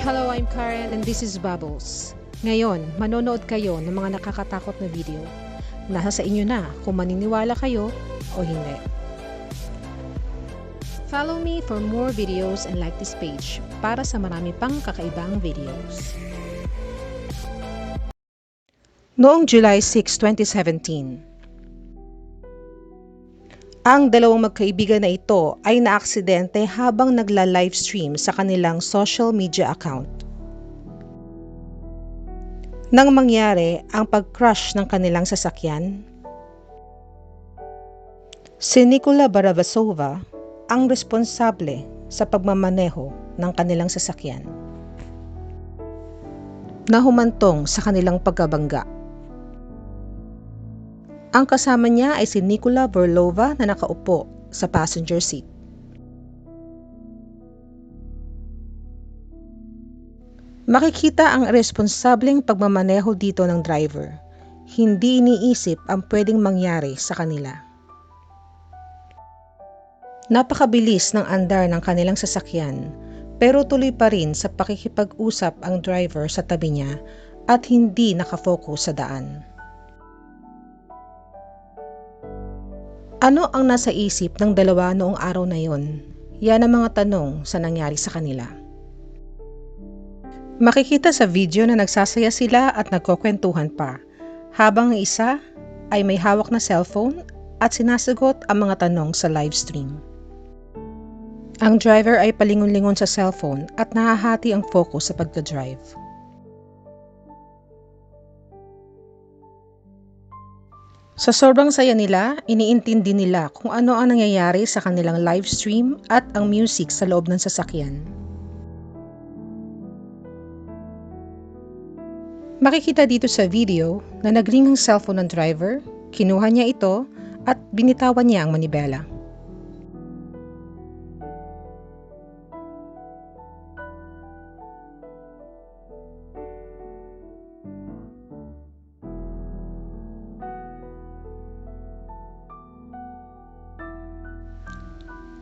Hello, I'm Karen and this is Bubbles. Ngayon, manonood kayo ng mga nakakatakot na video. Nasa sa inyo na kung maniniwala kayo o hindi. Follow me for more videos and like this page para sa marami pang kakaibang videos. Noong July 6, 2017, ang dalawang magkaibigan na ito ay naaksidente habang nagla-livestream sa kanilang social media account. Nang mangyari ang pag-crash ng kanilang sasakyan, si Nikola Barabasova ang responsable sa pagmamaneho ng kanilang sasakyan na humantong sa kanilang pagkabangga. Ang kasama niya ay si Nikola Burlova na nakaupo sa passenger seat. Makikita ang responsableng pagmamaneho dito ng driver. Hindi iniisip ang pwedeng mangyari sa kanila. Napakabilis ng andar ng kanilang sasakyan, pero tuloy pa rin sa pakikipag-usap ang driver sa tabi niya at hindi nakafocus sa daan. Ano ang nasa isip ng dalawa noong araw na yon? Yan ang mga tanong sa nangyari sa kanila. Makikita sa video na nagsasaya sila at nagkukwentuhan pa, habang ang isa ay may hawak na cellphone at sinasagot ang mga tanong sa livestream. Ang driver ay palingon-lingon sa cellphone at nahahati ang focus sa pagdadrive. Sa sobrang saya nila, iniintindi nila kung ano ang nangyayari sa kanilang livestream at ang music sa loob ng sasakyan. Makikita dito sa video na nagring ang cellphone ng driver, kinuha niya ito at binitawan niya ang manibela.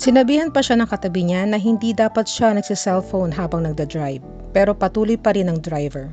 Sinabihan pa siya ng katabi niya na hindi dapat siya nagsa-cellphone habang nagda-drive, pero patuloy pa rin ang driver.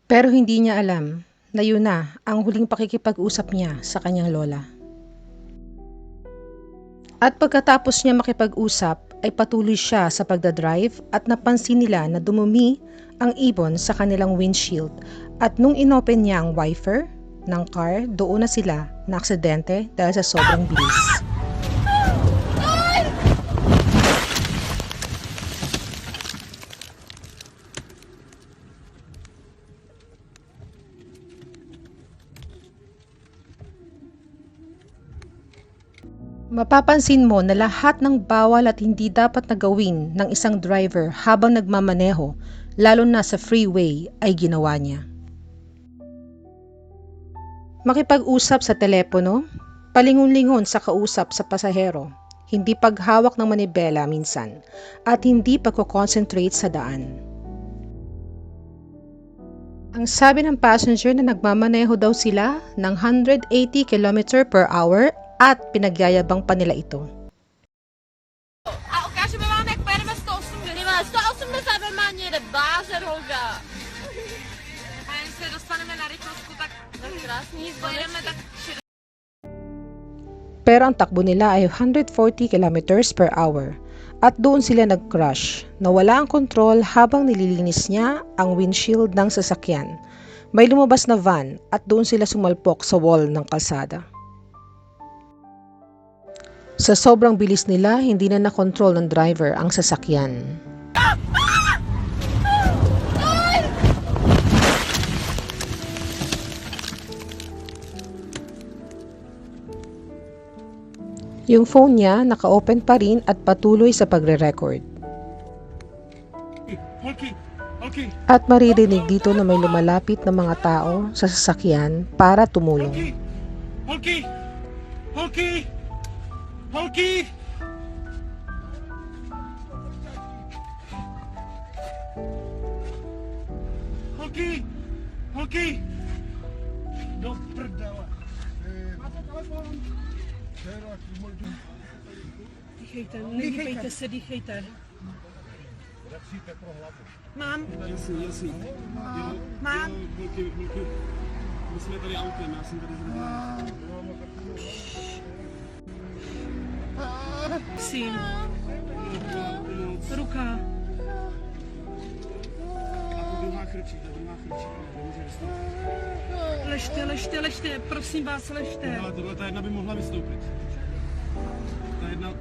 Pero hindi niya alam na yun na ang huling pakikipag-usap niya sa kanyang lola. At pagkatapos niya makipag-usap, ay patuloy siya sa pagdadrive at napansin nila na dumumi ang ibon sa kanilang windshield at nung inopen niya ang wiper ng car, doon na sila na aksidente dahil sa sobrang bilis. Mapapansin mo na lahat ng bawal at hindi dapat na gawin ng isang driver habang nagmamaneho, lalo na sa freeway, ay ginawa niya. Makipag-usap sa telepono, palingon-lingon sa kausap sa pasahero, hindi paghawak ng manibela minsan, at hindi pagko-concentrate sa daan. Ang sabi ng passenger na nagmamaneho daw sila ng 180 km/h at pinagyayabang pa nila ito. Pero ang takbo nila ay 140 km/h at doon sila nag-crash. Nawala ang kontrol habang nililinis niya ang windshield ng sasakyan. May lumabas na van at doon sila sumalpok sa wall ng kalsada. Sa sobrang bilis nila, hindi na nakontrol ng driver ang sasakyan. Yung phone niya naka-open pa rin at patuloy sa pagre-record. At maririnig dito na may lumalapit na mga tao sa sasakyan para tumulong. Holky! Holky! Do prdele. Máte telefon? Dýchejte, nehýbejte se, dýchejte. Mám, Jasný. mám. Bulky. My jsme tady autem, já jsem tady zrovna. Prosím. Ruka. A druhá chrčí. Nemůže vystoupit. Ležte, prosím vás, ležte. Ale tohle ta jedna by mohla vystoupit. Ta jedna...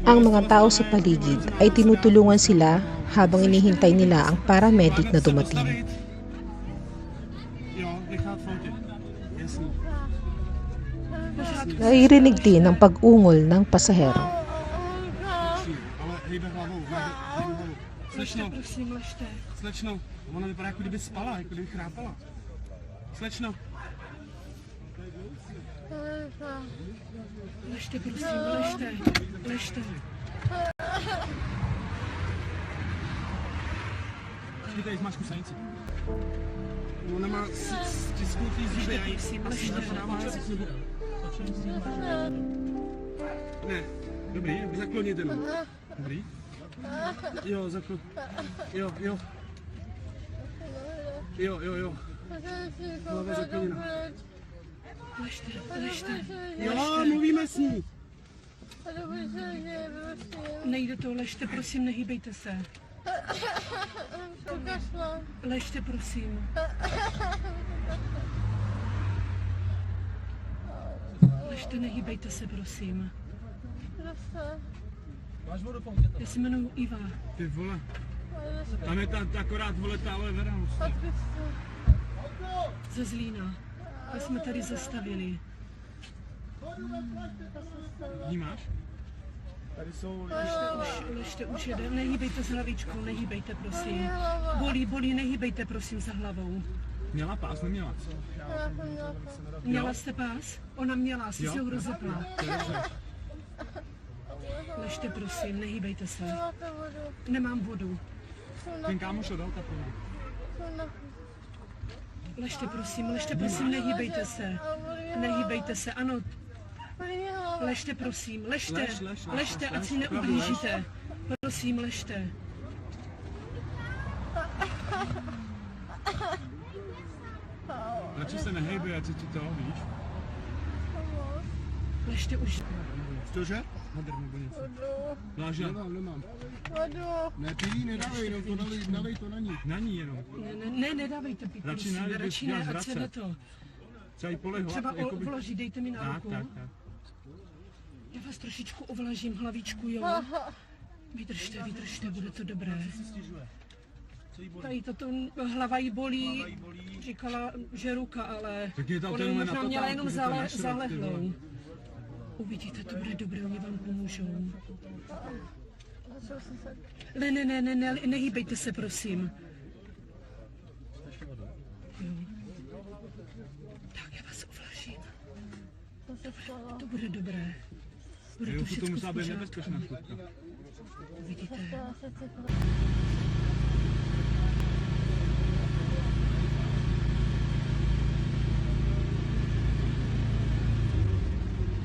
Ang mga tao sa paligid ay tinutulungan sila habang inihintay nila ang paramedic na dumating. Jo, vychát foty. Jasný. Naririnig din ang pag-ungol ng pasahero. Ale hejbe hlavou. Slečno, Prosím, ležte. slečno. Ona vypadá, jako kdyby spala, jako kdyby chrápala. Slečno. Ležte, prosím, ležte. Tady máš kusanici. Ona má stisknutý zuby a jí asi napadává jazyk. Ne, dobrý, zaklonit jenom. Dobrý. Jo, Jo. Hlava zakloněna. Ležte. Jo, mluvíme s ní. Nejde to, ležte, prosím, nehýbejte se. Ležte, prosím. Ležte, nehýbejte se, prosím. Já se jmenuji Iva. Ty vole. Tam je ta akorát, vole, táhle veramos. Ze Zlína. My jsme tady zastavili. Vnímáš? Tady jsou... Ležte už jede. Nehýbejte s hlavičkou, nehýbejte, prosím. Bolí, nehýbejte, prosím, za hlavou. Měla pás, neměla? Měla jste pás? Ona měla, asi Jo. se ho rozepla. To je dobře. Ležte, prosím, nehýbejte se. Nemám vodu. Ten kámoš ho dal takový. Ležte, prosím, nehýbejte se, ano. Ležte, prosím, ležte, ať si neublížíte. Prosím, ležte. Radši se nehejbe, ať si ti toho, víš? Ležte už. Cože? Hadr nebo něco. Vážně? Nemám. Ne, ty jí nedávej, jenom to nalej to na ní. Na ní jenom. Ne, nedávejte pít, Radši prosím, ne, radši když ne, děláš ať se zrace. jde to. Třeba jí polej Třeba hlav, jakoby... ovlaží, dejte mi na Tak. ruku. Já vás trošičku ovlažím hlavičku, jo. Vydržte, bude to dobré. Tady tato hlava jí bolí, říkala, že ruka, ale Tak je tam ona tenhle možná na měla totálku, jenom že to našrot, ty zálehlou. vole. Uvidíte, to bude dobré, oni vám pomůžou. Ne, nehýbejte se, prosím. Jo. Tak, já vás ovlažím. To bude dobré. Bude to Jo, to všechno v musela být pořádku. nebezpečná chlutka. Uvidíte.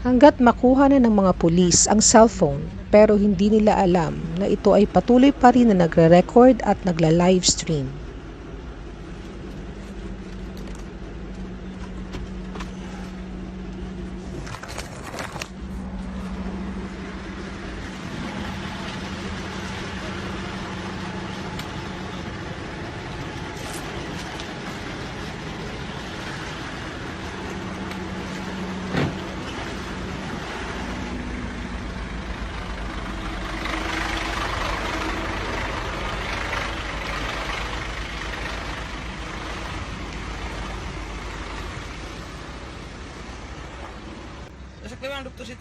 Hanggat makuha na ng mga pulis ang cellphone pero hindi nila alam na ito ay patuloy pa rin na nagre-record at nagla-livestream.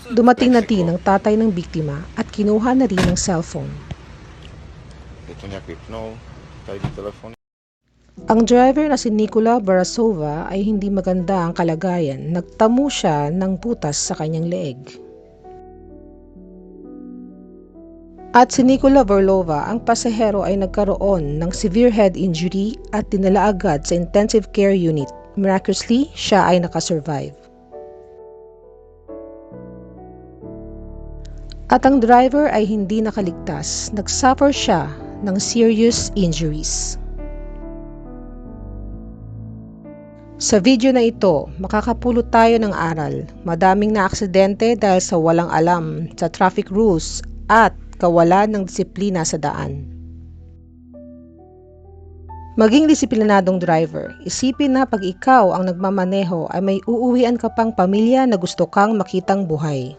Dumating na din ang tatay ng biktima at kinuha na rin ang cellphone. Teď to nějak vypnou, tady ty telefony. Ang driver na si Nikola Barasova ay hindi maganda ang kalagayan. Nagtamo siya ng butas sa kanyang leeg. At si Nikola Vorlova, ang pasahero, ay nagkaroon ng severe head injury at dinala agad sa intensive care unit. Miraculously, siya ay nakasurvive. At ang driver ay hindi nakaligtas. Nagsuffer siya ng serious injuries. Sa video na ito, makakapulot tayo ng aral. Madaming na-aksidente dahil sa walang alam sa traffic rules at kawalan ng disiplina sa daan. Maging disiplinadong driver. Isipin na pag ikaw ang nagmamaneho ay may uuwian ka pang pamilya na gusto kang makitang buhay.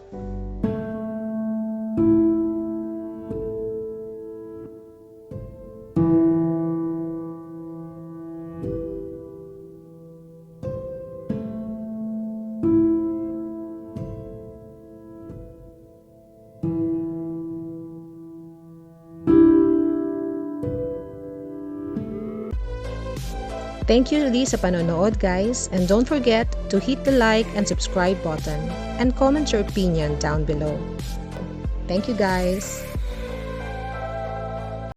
Thank you ulit sa panonood, guys, and don't forget to hit the like and subscribe button and comment your opinion down below. Thank you, guys.